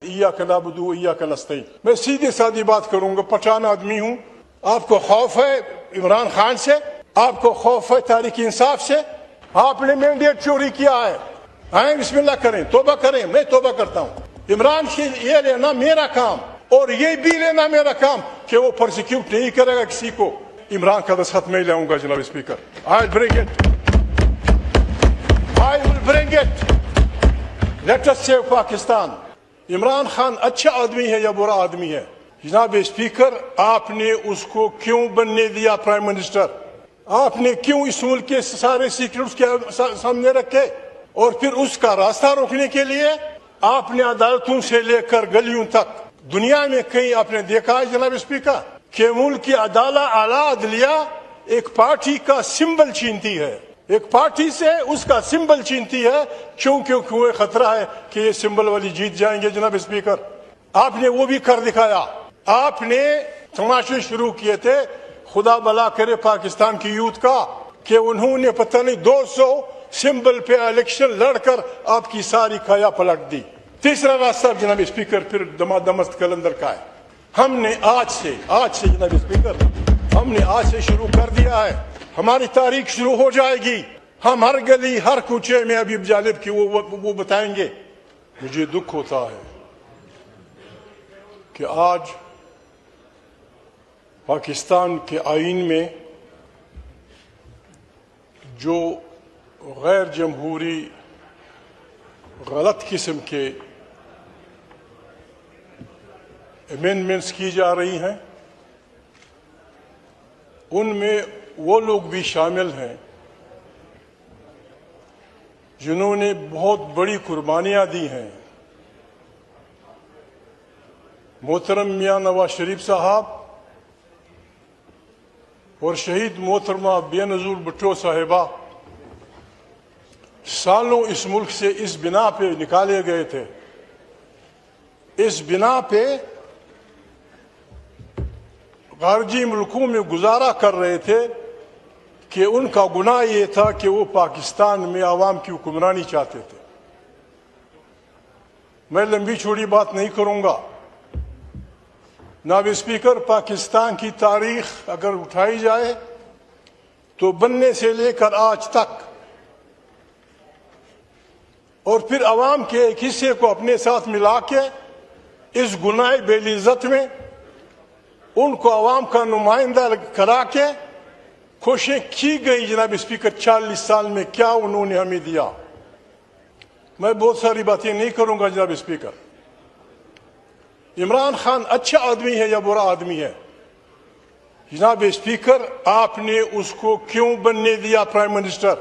ایاک نعبد و ایاک نستعین۔ میں سیدھی سادی بات کروں گا، پٹھان آدمی ہوں۔ آپ کو خوف ہے عمران خان سے؟ آپ کو خوف ہے تحریک انصاف سے؟ آپ نے مینڈیٹ چوری کیا ہے، آئیں بسم اللہ کریں، توبہ کریں۔ میں توبہ کرتا ہوں۔ عمران کی یہ لینا میرا کام اور یہ بھی لینا میرا کام کہ وہ پرسیکیوٹ نہیں کرے گا کسی کو۔ عمران کا دستخط میں لاؤں گا جناب speaker. I will bring it. Let us save Pakistan. Imran Khan اچھا آدمی ہے یا برا آدمی ہے؟ جناب اسپیکر، آپ نے اس کو کیوں بننے دیا پرائم منسٹر؟ آپ نے کیوں اس ملک کے سارے سیکرٹس کے سامنے رکھے؟ اور پھر اس کا راستہ روکنے کے لیے آپ نے عدالتوں سے لے کر گلیوں تک دنیا میں کہیں آپ نے دیکھا ہے جناب اسپیکر کہ ملک کی اعلیٰ عدلیہ ایک پارٹی کا سمبل چھینتی ہے، ایک پارٹی سے اس کا سمبل چھینتی ہے کیونکہ وہ خطرہ ہے کہ یہ سمبل والی جیت جائیں گے۔ جناب اسپیکر، آپ نے وہ بھی کر دکھایا۔ آپ نے تماشے شروع کیے تھے، خدا بلا کرے پاکستان کی یوتھ کا، کہ انہوں نے پتہ نہیں 200 سمبل پہ الیکشن لڑ کر آپ کی ساری کھایا پلٹ دی۔ تیسرا راستہ جناب اسپیکر پھر دمست کلندر کا ہے۔ ہم نے آج سے جناب اسپیکر ہم نے آج سے شروع کر دیا ہے، ہماری تاریخ شروع ہو جائے گی۔ ہم ہر گلی ہر کوچے میں ابھی جانب کی وہ بتائیں گے۔ مجھے دکھ ہوتا ہے کہ آج پاکستان کے آئین میں جو غیر جمہوری غلط قسم کے امینڈمنٹس کی جا رہی ہیں، ان میں وہ لوگ بھی شامل ہیں جنہوں نے بہت بڑی قربانیاں دی ہیں۔ محترم میاں نواز شریف صاحب اور شہید محترمہ بے نظیر بھٹو صاحبہ سالوں اس ملک سے اس بنا پہ نکالے گئے تھے، اس بنا پہ خارجی ملکوں میں گزارا کر رہے تھے کہ ان کا گناہ یہ تھا کہ وہ پاکستان میں عوام کی حکمرانی چاہتے تھے۔ میں لمبی چوڑی بات نہیں کروں گا۔ جناب اسپیکر، پاکستان کی تاریخ اگر اٹھائی جائے تو بننے سے لے کر آج تک، اور پھر عوام کے ایک حصے کو اپنے ساتھ ملا کے اس گناہ بے عزت میں ان کو عوام کا نمائندہ کرا کے کوششیں کی گئی۔ جناب اسپیکر، 40 سال میں کیا انہوں نے ہمیں دیا؟ میں بہت ساری باتیں نہیں کروں گا جناب اسپیکر۔ عمران خان اچھا آدمی ہے یا برا آدمی ہے؟ جناب اسپیکر، آپ نے اس کو کیوں بننے دیا پرائم منسٹر؟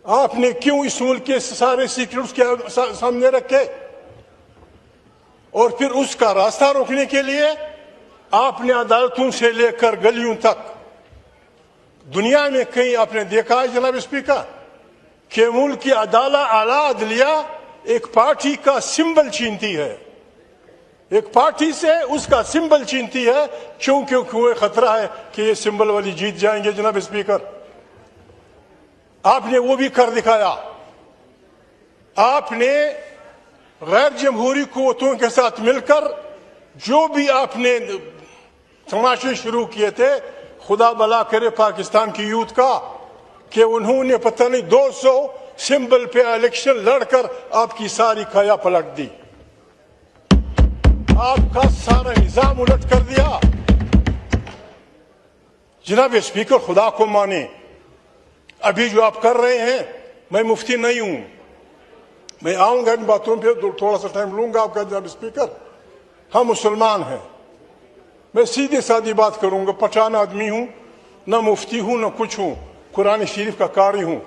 آپ نے کیوں اس ملک کے سارے سیکرٹس کے سامنے رکھے؟ اور پھر اس کا راستہ روکنے کے لیے آپ نے عدالتوں سے لے کر گلیوں تک دنیا میں کہیں آپ نے دیکھا ہے جناب اسپیکر کہ ملک کی اعلیٰ عدلیہ ایک پارٹی کا سمبل چھینتی ہے، ایک پارٹی سے اس کا سمبل چھینتی ہے کیونکہ وہ خطرہ ہے کہ یہ سمبل والی جیت جائیں گے۔ جناب اسپیکر، آپ نے وہ بھی کر دکھایا۔ آپ نے غیر جمہوری قوتوں کے ساتھ مل کر جو بھی آپ نے تماشے شروع کیے تھے، خدا بلا کرے پاکستان کی یوتھ کا، کہ انہوں نے پتہ نہیں 200 سمبل پہ الیکشن لڑ کر آپ کی ساری کھایا پلٹ دی، آپ کا سارا نظام الٹ کر دیا۔ جناب اسپیکر، خدا کو مانے، ابھی جو آپ کر رہے ہیں، میں مفتی نہیں ہوں، میں آؤں گا ان باتوں پہ، تھوڑا سا ٹائم لوں گا آپ کا جناب اسپیکر۔ ہم مسلمان ہیں، میں سیدھی سادی بات کروں گا، پٹھان آدمی ہوں، نہ مفتی ہوں نہ کچھ ہوں، قرآن شریف کا قاری ہوں۔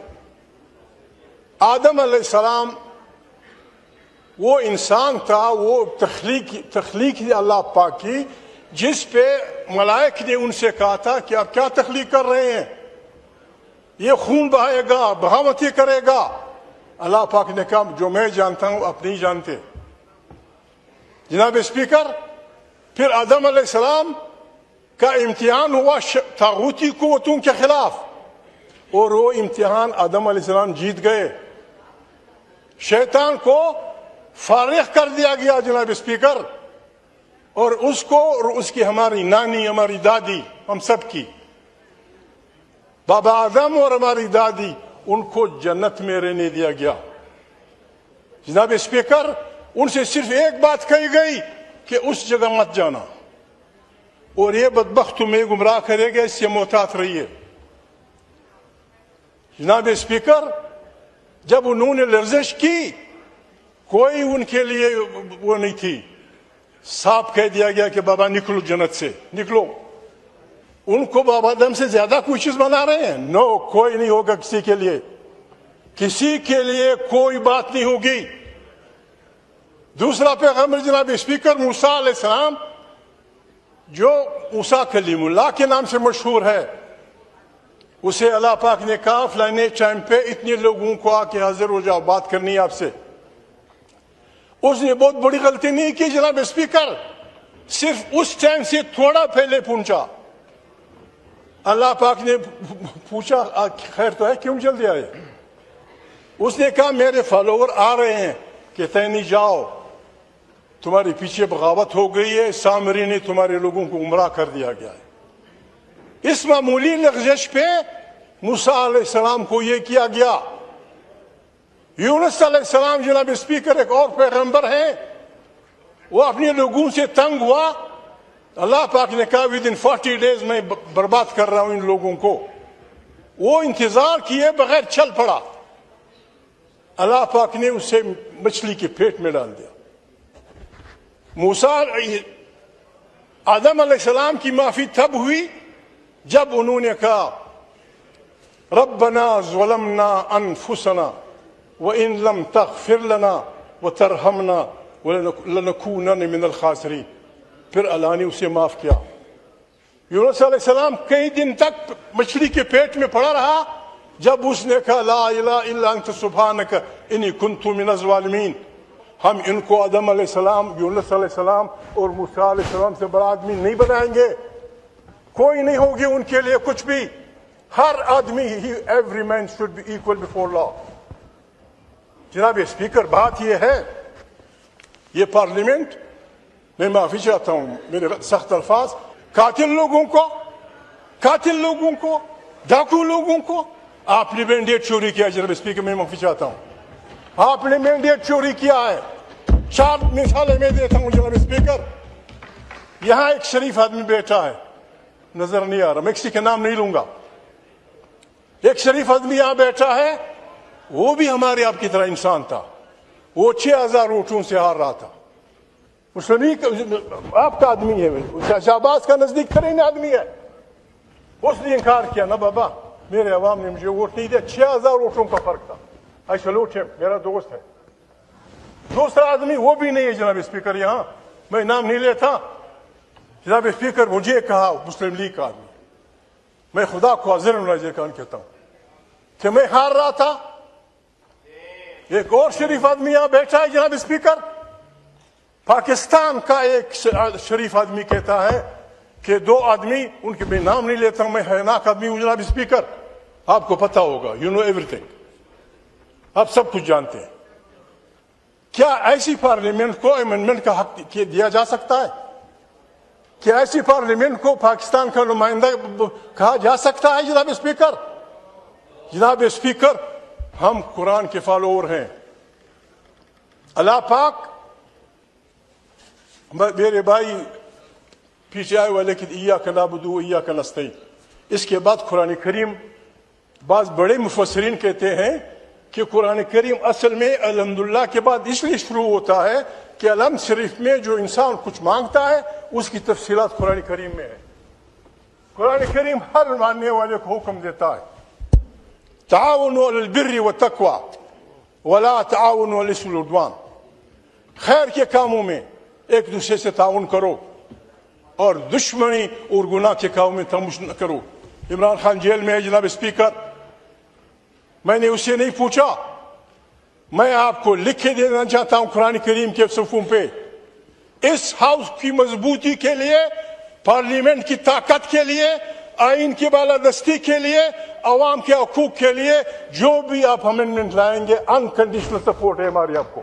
آدم علیہ السلام وہ انسان تھا، وہ تخلیق اللہ پاک کی، جس پہ ملائک نے ان سے کہا تھا کہ آپ کیا تخلیق کر رہے ہیں، یہ خون بہائے گا، بغاوتیں کرے گا۔ اللہ پاک نے کہا جو میں جانتا ہوں آپ نہیں جانتے۔ جناب اسپیکر، پھر آدم علیہ السلام کا امتحان ہوا طاغوتی قوتوں کے خلاف، اور وہ امتحان آدم علیہ السلام جیت گئے۔ شیطان کو فارغ کر دیا گیا جناب اسپیکر، اور اس کو اور اس کی ہماری نانی، ہماری دادی، ہم سب کی، بابا آدم اور ہماری دادی، ان کو جنت میں رہنے دیا گیا۔ جناب اسپیکر، ان سے صرف ایک بات کہی گئی کہ اس جگہ مت جانا، اور یہ بدبخت تمہیں گمراہ کرے گا، اس سے محتاط رہیے۔ جناب اسپیکر، جب انہوں نے لرزش کی، کوئی ان کے لیے وہ نہیں تھی، صاف کہہ دیا گیا کہ بابا نکلو جنت سے، نکلو۔ ان کو بابا آدم سے زیادہ کوئی چیز بنا رہے ہیں؟ نو، کوئی نہیں ہوگا کسی کے لیے، کسی کے لیے کوئی بات نہیں ہوگی۔ دوسرا پیغمبر جناب اسپیکر موسیٰ علیہ السلام، جو موسیٰ کلیم اللہ کے نام سے مشہور ہے، اسے اللہ پاک نے کہا فلانے ٹائم پہ اتنے لوگوں کو آ کے حاضر ہو جاؤ، بات کرنی ہے آپ سے۔ اس نے بہت بڑی غلطی نہیں کی جناب اسپیکر، صرف اس ٹائم سے تھوڑا پہلے پہنچا۔ اللہ پاک نے پوچھا خیر تو ہے، کیوں جلدی آئے؟ اس نے کہا میرے فالوور آ رہے ہیں، کہتے نہیں جاؤ، تمہارے پیچھے بغاوت ہو گئی ہے، سامری نے تمہارے لوگوں کو گمراہ کر دیا گیا ہے۔ اس معمولی لغزش پہ موسیٰ علیہ السلام کو یہ کیا گیا۔ یونس علیہ السلام جناب اسپیکر ایک اور پیغمبر ہیں، وہ اپنے لوگوں سے تنگ ہوا، اللہ پاک نے کہا ودن 40 days میں برباد کر رہا ہوں ان لوگوں کو۔ وہ انتظار کیے بغیر چل پڑا، اللہ پاک نے اسے مچھلی کے پیٹ میں ڈال دیا۔ موسیٰ آدم علیہ السلام کی معافی تب ہوئی جب انہوں نے کہا ربنا ظلمنا انفسنا وان لم تغفر لنا وترحمنا لنکونن من الخاسرین۔ پھر اللہ نے اسے معاف کیا۔ یونس علیہ السلام کئی دن تک مچھلی کے پیٹ میں پڑا رہا، جب اس نے کہا لا الہ الا انت سبحانک انی کنت من الظالمین۔ ہم ان کو آدم علیہ السلام، یونس علیہ السلام اور موسیٰ علیہ السلام سے بڑا آدمی نہیں بنائیں گے، کوئی نہیں ہوگی ان کے لیے کچھ بھی۔ ہر آدمی every man should be equal before law. جناب اسپیکر، بات یہ ہے، یہ پارلیمنٹ، میں معافی چاہتا ہوں میرے سخت الفاظ، قاتل لوگوں کو، ڈاکو لوگوں کو آپ نے مینڈیٹ چوری کیا۔ جناب اسپیکر، میں معافی چاہتا ہوں، آپ نے مینڈیٹ چوری کیا ہے۔ 4 مثالیں میں دیتا ہوں جناب اسپیکر۔ یہاں ایک شریف آدمی بیٹھا ہے، نظر نہیں آ رہا، میں کسی کا نام نہیں لوں گا۔ ایک شریف آدمی یہاں بیٹھا ہے، وہ بھی ہمارے آپ کی طرح انسان تھا، وہ 6000 ووٹوں سے ہار رہا تھا۔ آپ کا آدمی ہے، شہباز کا نزدیک ترین آدمی ہے، اس نے انکار کیا نا بابا میرے عوام نے مجھے ووٹ نہیں دیا، 6000 ووٹوں کا فرق تھا، آئی سلوٹ ہم، میرا دوست ہے۔ دوسرا آدمی وہ بھی نہیں ہے جناب اسپیکر، یہاں میں نام نہیں لیتا۔ جناب اسپیکر، مجھے کہا مسلم لیگ کا آدمی، میں خدا کو حاضر ناظر کان کہتا ہوں کہ میں ہار رہا تھا۔ ایک اور شریف آدمی یہاں بیٹھا ہے جناب اسپیکر، پاکستان کا ایک شریف آدمی کہتا ہے کہ 2 آدمی، ان کے میں نام نہیں لیتا ہوں، میں حیرناک آدمی ہوں جناب اسپیکر، آپ کو پتا ہوگا، یو نو ایوری تھنگ، آپ سب کچھ جانتے ہیں۔ کیا ایسی پارلیمنٹ کو امینڈمنٹ کا حق دیا جا سکتا ہے؟ کیا ایسی پارلیمنٹ کو پاکستان کا نمائندہ کہا جا سکتا ہے جناب اسپیکر؟ جناب اسپیکر، ہم قرآن کے فالوور ہیں۔ اللہ پاک، میرے بھائی پیچھے آئے ہوئے، لیکن ایاک نعبد و ایاک نستعین، اس کے بعد قرآن کریم، بعض بڑے مفسرین کہتے ہیں کہ قرآن کریم اصل میں الحمدللہ کے بعد اس لیے شروع ہوتا ہے کہ الحمد شریف میں جو انسان کچھ مانگتا ہے اس کی تفصیلات قرآن کریم میں ہے۔ قرآن کریم ہر ماننے والے کو حکم دیتا ہے تعاونوا علی البر والتقوی ولا تعاونوا علی الاثم والعدوان، خیر کے کاموں میں ایک دوسرے سے تعاون کرو اور دشمنی اور گناہ کے کاموں میں تمش نہ کرو۔ عمران خان جیل میں ہے جناب اسپیکر، میں نے اسے نہیں پوچھا، میں آپ کو لکھ کے دینا چاہتا ہوں قرآن کریم کے صفحوں پہ، اس ہاؤس کی مضبوطی کے لیے، پارلیمنٹ کی طاقت کے لیے، آئین کی بالادستی کے لیے، عوام کے حقوق کے لیے جو بھی آپ امینڈمنٹ لائیں گے، انکنڈیشنل سپورٹ ہے ہماری آپ کو۔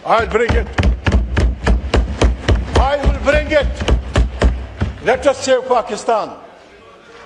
I will bring it. Let us save Pakistan.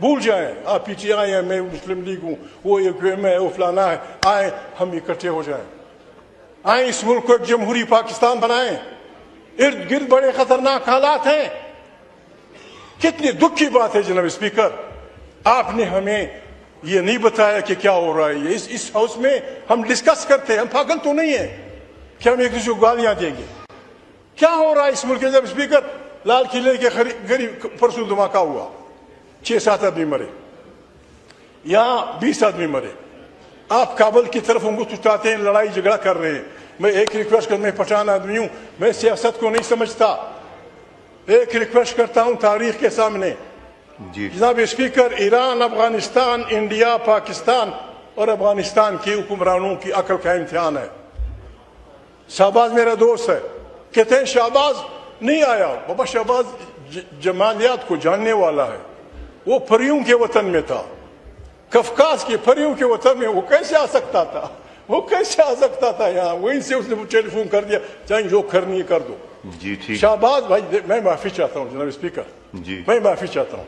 بھول جائیں. آپ پیچھے آئے ہیں, میں مسلم لیگ ہوں, وہ AQM ہے, وہ فلانا ہے, آئیں ہم اکٹھے ہو جائیں, آئیں اس ملک کو ایک جمہوری پاکستان بنائیں. ارد گرد بڑے خطرناک حالات ہیں. کتنی دکھ کی بات ہے جناب اسپیکر, آپ نے ہمیں یہ نہیں بتایا کہ کیا ہو رہا ہے. اس ہاؤس میں ہم ڈسکس کرتے ہیں, ہم پاگل تو نہیں ہیں کہ ہم ایک دوسرے کو گالیاں دیں گے. کیا ہو رہا ہے اس ملک کے جناب اسپیکر؟ لال قلعے کے قریب پرسوں دھماکہ ہوا, 6-7 آدمی مرے, یہاں 20 آدمی مرے. آپ کابل کی طرف انگوٹھ اٹھاتے ہیں, لڑائی جھگڑا کر رہے ہیں. میں ایک ریکویسٹ کرتا, میں پٹھان آدمی ہوں, میں سیاست کو نہیں سمجھتا, ایک ریکویسٹ کرتا ہوں تاریخ کے سامنے. جناب اسپیکر, ایران, افغانستان, انڈیا, پاکستان اور افغانستان کے حکمرانوں کی عقل کا امتحان ہے. شہباز میرا دوست ہے, کہتے ہیں شہباز نہیں آیا. بابا شہباز جمالیات کو جاننے والا ہے, وہ پریوں کے وطن میں تھا, کفکاز کے پریوں کے وطن میں. وہ کیسے آ سکتا تھا, وہ کیسے آ سکتا تھا یہاں؟ وہیں سے اس نے ٹیلی فون کر دیا, چاہے جو کرنی ہے کر دو. شہباز بھائی, میں معافی چاہتا ہوں جناب اسپیکر, میں معافی چاہتا ہوں.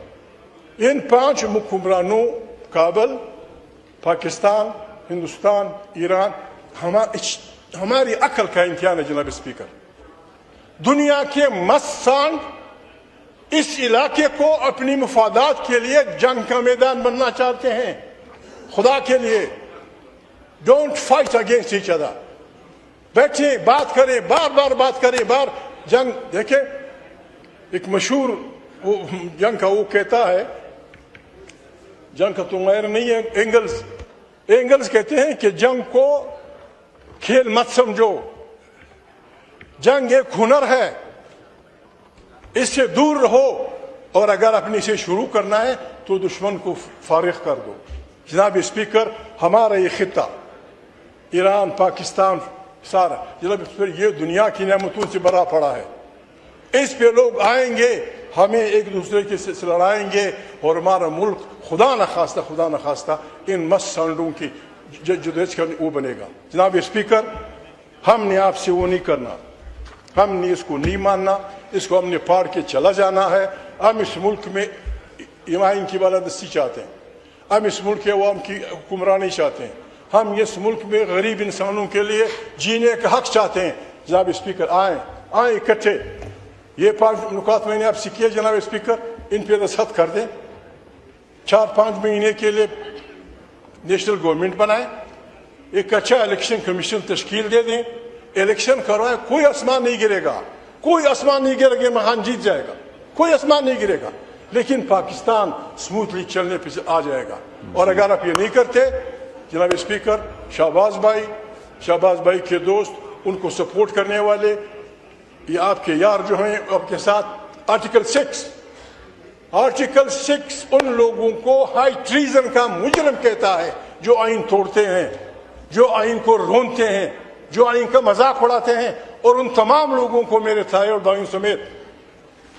ان 5 حکمرانوں, کابل, پاکستان, ہندوستان, ایران, ہماری عقل کا امتحان ہے جناب اسپیکر. دنیا کے مسانڈ اس علاقے کو اپنی مفادات کے لیے جنگ کا میدان بننا چاہتے ہیں. خدا کے لیے don't fight against each other. بیٹھیں, بات کریں, بار بار بات کریں. جنگ دیکھیں, ایک مشہور جنگ کا وہ کہتا ہے, جنگ کا تو غیر نہیں ہے, اینگلز کہتے ہیں کہ جنگ کو کھیل مت سمجھو, جنگ ایک ہنر ہے, اس سے دور رہو, اور اگر اپنی سے شروع کرنا ہے تو دشمن کو فارغ کر دو. جناب اسپیکر, ہمارا یہ خطہ ایران, پاکستان, سارا جناب اسپیکر یہ دنیا کی نعمتوں سے بھرا پڑا ہے. اس پہ لوگ آئیں گے, ہمیں ایک دوسرے کے سے لڑائیں گے, اور ہمارا ملک خدا نخواستہ ان مس سانڈوں کی جدوجہد کا وہ بنے گا. جناب اسپیکر, ہم نے آپ سے وہ نہیں کرنا, ہم نے اس کو نہیں ماننا, اس کو ہم نے پاڑ کے چلا جانا ہے. ہم اس ملک میں ایمان کی بالادستی چاہتے ہیں, ہم اس ملک کے عوام کی حکمرانی چاہتے ہیں, ہم اس ملک میں غریب انسانوں کے لیے جینے کا حق چاہتے ہیں. جناب اسپیکر, آئیں اکٹھے. یہ 5 نکات میں نے آپ سے کیے جناب اسپیکر, ان پہ دستخط کر دیں. 4-5 مہینے کے لیے نیشنل گورنمنٹ بنائیں, ایک اچھا الیکشن کمیشن تشکیل دے دیں, الیکشن کروائیں. کوئی آسمان نہیں گرے گا, کوئی آسمان نہیں گرے گا, مہان جیت جائے گا, کوئی آسمان نہیں گرے گا, لیکن پاکستان سموتھلی چلنے پہ آ جائے گا. اور اگر آپ یہ نہیں کرتے جناب اسپیکر, شہباز بھائی کے دوست, ان کو سپورٹ کرنے والے, یہ آپ کے یار جو ہیں آپ کے ساتھ, آرٹیکل 6 ان لوگوں کو ہائی ٹریزن کا مجرم کہتا ہے, جو آئین توڑتے ہیں, جو آئین کو رونتے ہیں, جو آئین کا مذاق اڑاتے ہیں. اور ان تمام لوگوں کو, میرے تھائے اور بھائیوں سمیت,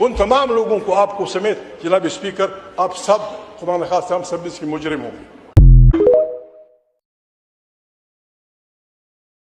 ان تمام لوگوں کو, آپ کو سمیت جناب اسپیکر, آپ سب خدا نخواستہ ہم سب اس کے مجرم ہوں گے.